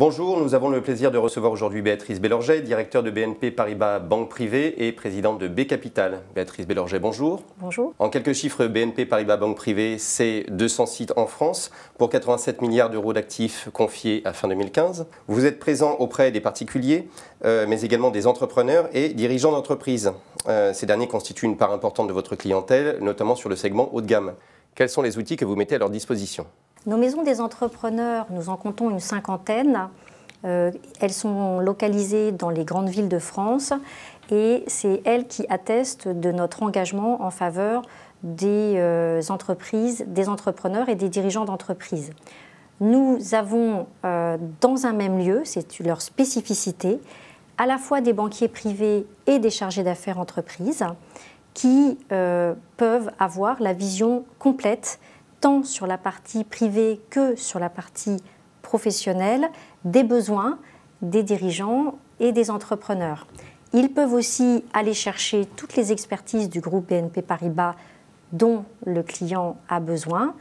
Bonjour, nous avons le plaisir de recevoir aujourd'hui Béatrice Bellorget, directeur de BNP Paribas Banque Privée et présidente de B Capital. Béatrice Bellorget, bonjour. Bonjour. En quelques chiffres, BNP Paribas Banque Privée, c'est 200 sites en France pour 87 milliards d'euros d'actifs confiés à fin 2015. Vous êtes présent auprès des particuliers, mais également des entrepreneurs et dirigeants d'entreprises. Ces derniers constituent une part importante de votre clientèle, notamment sur le segment haut de gamme. Quels sont les outils que vous mettez à leur disposition ? Nos maisons des entrepreneurs, nous en comptons une cinquantaine. Elles sont localisées dans les grandes villes de France et c'est elles qui attestent de notre engagement en faveur des entreprises, des entrepreneurs et des dirigeants d'entreprises. Nous avons dans un même lieu, c'est leur spécificité, à la fois des banquiers privés et des chargés d'affaires entreprises qui peuvent avoir la vision complète tant sur la partie privée que sur la partie professionnelle, des besoins des dirigeants et des entrepreneurs. Ils peuvent aussi aller chercher toutes les expertises du groupe BNP Paribas dont le client a besoin,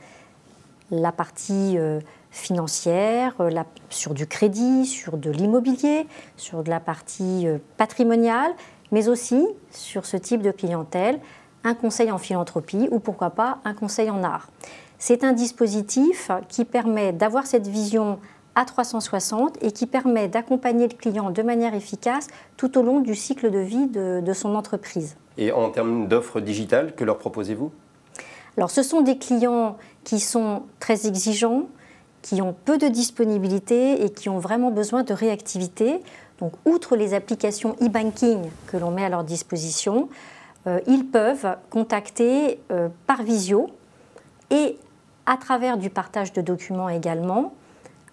la partie financière, sur du crédit, sur de l'immobilier, sur de la partie patrimoniale, mais aussi sur ce type de clientèle, un conseil en philanthropie ou pourquoi pas un conseil en art. C'est un dispositif qui permet d'avoir cette vision à 360 et qui permet d'accompagner le client de manière efficace tout au long du cycle de vie de son entreprise. Et en termes d'offres digitales, que leur proposez-vous ? Alors, ce sont des clients qui sont très exigeants, qui ont peu de disponibilité et qui ont vraiment besoin de réactivité. Donc, outre les applications e-banking que l'on met à leur disposition, ils peuvent contacter par visio et à travers du partage de documents également,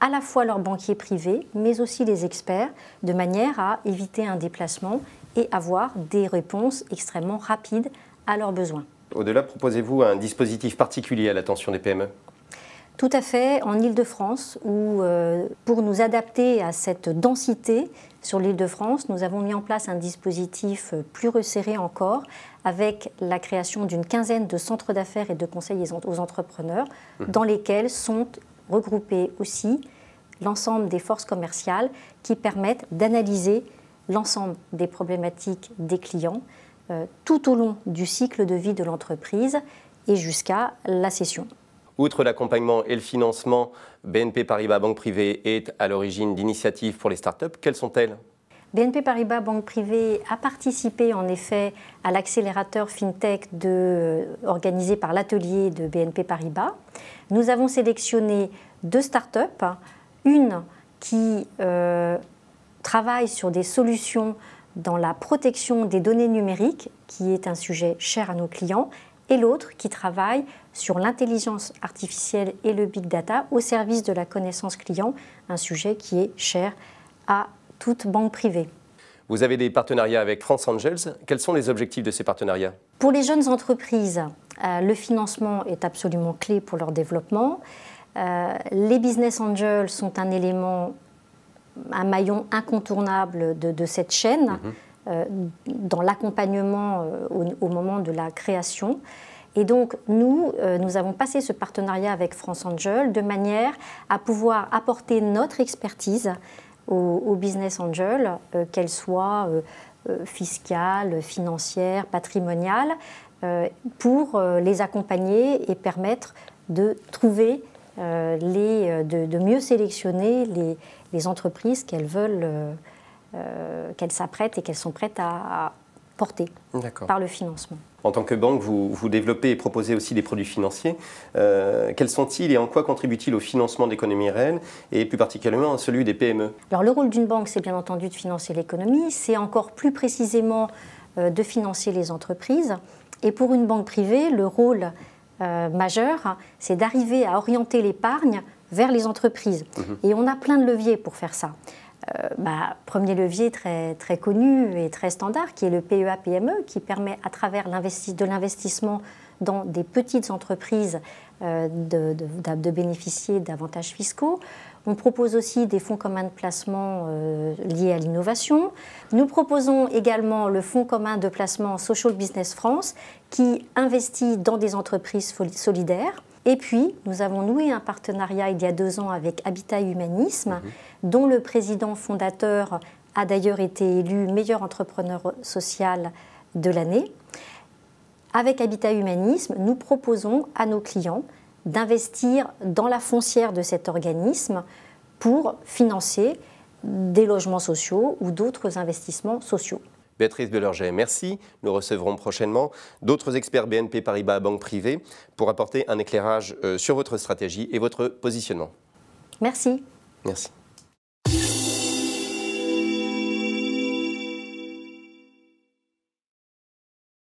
à la fois leurs banquiers privés, mais aussi les experts, de manière à éviter un déplacement et avoir des réponses extrêmement rapides à leurs besoins. Au-delà, proposez-vous un dispositif particulier à l'attention des PME ? Tout à fait, en Île-de-France, où pour nous adapter à cette densité sur l'Île-de-France, nous avons mis en place un dispositif plus resserré encore, avec la création d'une quinzaine de centres d'affaires et de conseils aux entrepreneurs, dans lesquels sont regroupés aussi l'ensemble des forces commerciales qui permettent d'analyser l'ensemble des problématiques des clients tout au long du cycle de vie de l'entreprise et jusqu'à la cession. Outre l'accompagnement et le financement, BNP Paribas Banque Privée est à l'origine d'initiatives pour les startups. Quelles sont-elles ? BNP Paribas Banque Privée a participé en effet à l'accélérateur FinTech organisé par l'atelier de BNP Paribas. Nous avons sélectionné 2 startups, une qui travaille sur des solutions dans la protection des données numériques, qui est un sujet cher à nos clients, et l'autre qui travaille sur l'intelligence artificielle et le big data au service de la connaissance client, un sujet qui est cher à toute banque privée. Vous avez des partenariats avec France Angels. Quels sont les objectifs de ces partenariats ? Pour les jeunes entreprises, le financement est absolument clé pour leur développement. Les business angels sont un élément, un maillon incontournable de cette chaîne. Dans l'accompagnement au moment de la création. Et donc, nous avons passé ce partenariat avec France Angel de manière à pouvoir apporter notre expertise aux business angels, qu'elles soient fiscales, financières, patrimoniales, pour les accompagner et permettre de trouver, de mieux sélectionner les entreprises qu'elles veulent qu'elles s'apprêtent et qu'elles sont prêtes à porter par le financement. En tant que banque, vous développez et proposez aussi des produits financiers. Quels sont-ils et en quoi contribuent-ils au financement de l'économie réelle et plus particulièrement à celui des PME ? Alors, le rôle d'une banque, c'est bien entendu de financer l'économie, c'est encore plus précisément de financer les entreprises. Et pour une banque privée, le rôle majeur, c'est d'arriver à orienter l'épargne vers les entreprises. Et on a plein de leviers pour faire ça. Premier levier très connu et très standard, qui est le PEA-PME, qui permet à travers de l'investissement dans des petites entreprises de bénéficier d'avantages fiscaux. On propose aussi des fonds communs de placement liés à l'innovation. Nous proposons également le fonds commun de placement Social Business France qui investit dans des entreprises solidaires. Et puis, nous avons noué un partenariat il y a 2 ans avec Habitat Humanisme, dont le président fondateur a d'ailleurs été élu meilleur entrepreneur social de l'année. Avec Habitat Humanisme, nous proposons à nos clients d'investir dans la foncière de cet organisme pour financer des logements sociaux ou d'autres investissements sociaux. Béatrice Belerget, merci. Nous recevrons prochainement d'autres experts BNP Paribas Banque Privée pour apporter un éclairage sur votre stratégie et votre positionnement. Merci. Merci.